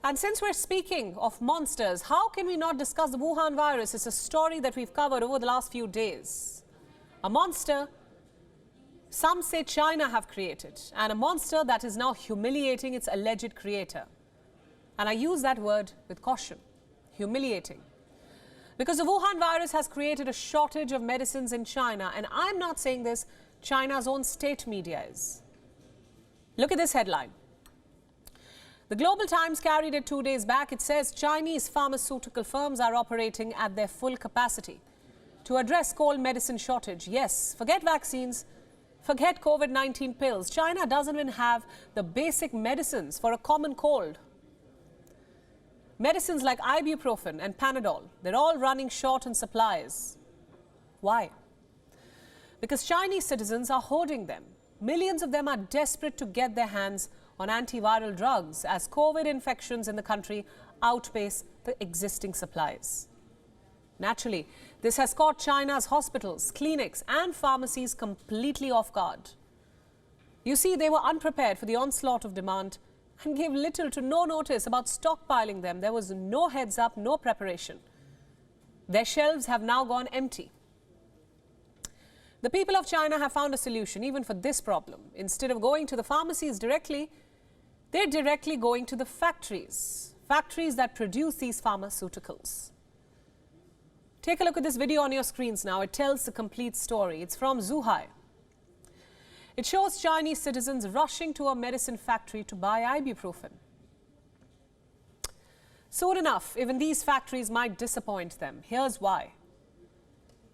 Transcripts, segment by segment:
And since we're speaking of monsters, how can we not discuss the Wuhan virus? It's a story that we've covered over the last few days. A monster some say China have created, and a monster that is now humiliating its alleged creator. And I use that word with caution, humiliating. Because the Wuhan virus has created a shortage of medicines in China, and I'm not saying this, China's own state media is. Look at this headline. The Global Times carried it 2 days back. It says Chinese pharmaceutical firms are operating at their full capacity to address cold medicine shortage. Yes, forget vaccines, forget COVID-19 pills. China doesn't even have the basic medicines for a common cold. Medicines like Ibuprofen and Panadol, they're all running short on supplies. Why? Because Chinese citizens are hoarding them. Millions of them are desperate to get their hands on antiviral drugs as COVID infections in the country outpace the existing supplies. Naturally, this has caught China's hospitals, clinics and pharmacies completely off guard. You see, they were unprepared for the onslaught of demand and gave little to no notice about stockpiling them. There was no heads up, no preparation. Their shelves have now gone empty. The people of China have found a solution even for this problem. Instead of going to the pharmacies directly, they're directly going to the factories that produce these pharmaceuticals. Take a look at this video on your screens now. It tells the complete story. It's from Zhuhai. It shows Chinese citizens rushing to a medicine factory to buy ibuprofen. Soon enough, even these factories might disappoint them. Here's why.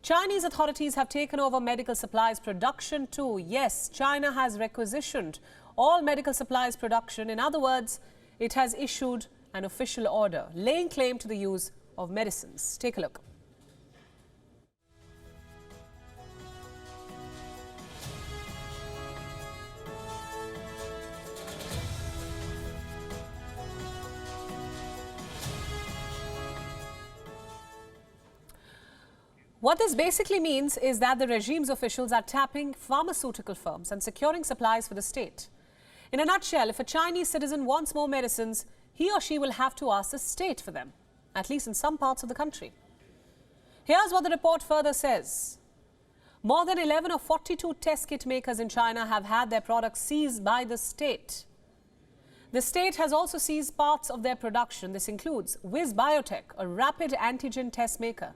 Chinese authorities have taken over medical supplies production too. Yes, China has requisitioned all medical supplies production. In other words, it has issued an official order laying claim to the use of medicines. Take a look. What this basically means is that the regime's officials are tapping pharmaceutical firms and securing supplies for the state. In a nutshell, if a Chinese citizen wants more medicines, he or she will have to ask the state for them, at least in some parts of the country. Here's what the report further says. More than 11 of 42 test kit makers in China have had their products seized by the state. The state has also seized parts of their production. This includes Wiz Biotech, a rapid antigen test maker.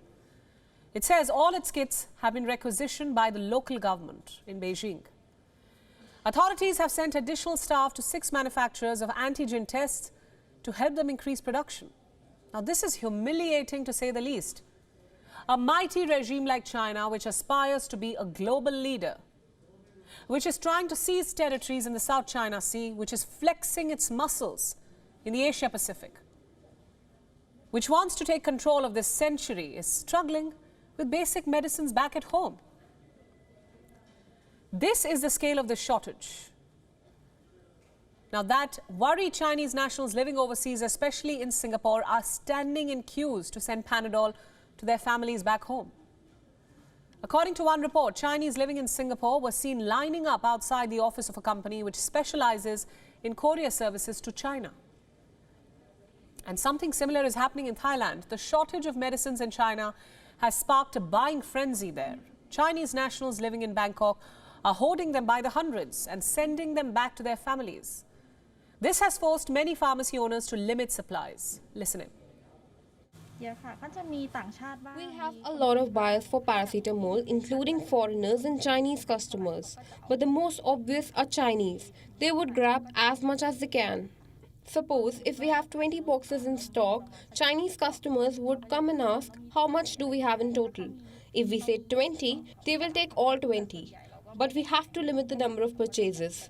It says all its kits have been requisitioned by the local government in Beijing. Authorities have sent additional staff to 6 manufacturers of antigen tests to help them increase production. Now, this is humiliating to say the least. A mighty regime like China, which aspires to be a global leader, which is trying to seize territories in the South China Sea, which is flexing its muscles in the Asia Pacific, which wants to take control of this century, is struggling with basic medicines back at home. This is the scale of the shortage. Now, that worried Chinese nationals living overseas, especially in Singapore, are standing in queues to send Panadol to their families back home. According to one report, Chinese living in Singapore were seen lining up outside the office of a company which specializes in courier services to China. And something similar is happening in Thailand. The shortage of medicines in China has sparked a buying frenzy there. Chinese nationals living in Bangkok are hoarding them by the hundreds and sending them back to their families. This has forced many pharmacy owners to limit supplies. Listen in. We have a lot of buyers for paracetamol, including foreigners and Chinese customers. But the most obvious are Chinese. They would grab as much as they can. Suppose if we have 20 boxes in stock, Chinese customers would come and ask, how much do we have in total? If we say 20, they will take all 20. But we have to limit the number of purchases.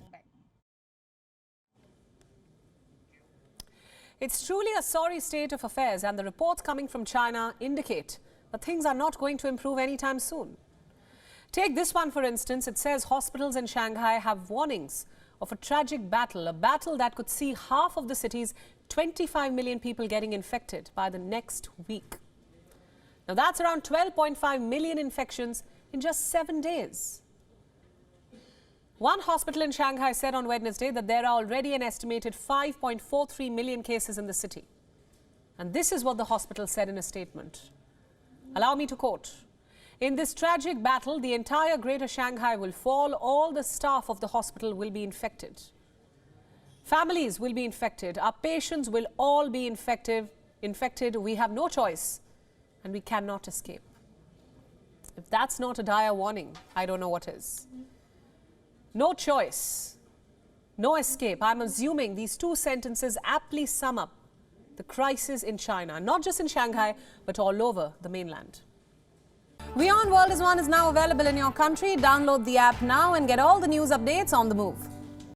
It's truly a sorry state of affairs, and the reports coming from China indicate that things are not going to improve anytime soon. Take this one, for instance. It says hospitals in Shanghai have warnings of a tragic battle, a battle that could see half of the city's 25 million people getting infected by the next week. Now, that's around 12.5 million infections in just 7 days. One hospital in Shanghai said on Wednesday that there are already an estimated 5.43 million cases in the city. And this is what the hospital said in a statement. Allow me to quote. In this tragic battle, the entire greater Shanghai will fall. All the staff of the hospital will be infected. Families will be infected. Our patients will all be infected. We have no choice and we cannot escape. If that's not a dire warning, I don't know what is. No choice, no escape. I'm assuming these two sentences aptly sum up the crisis in China, not just in Shanghai, but all over the mainland. WION World is now available in your country. Download the app now and get all the news updates on the move.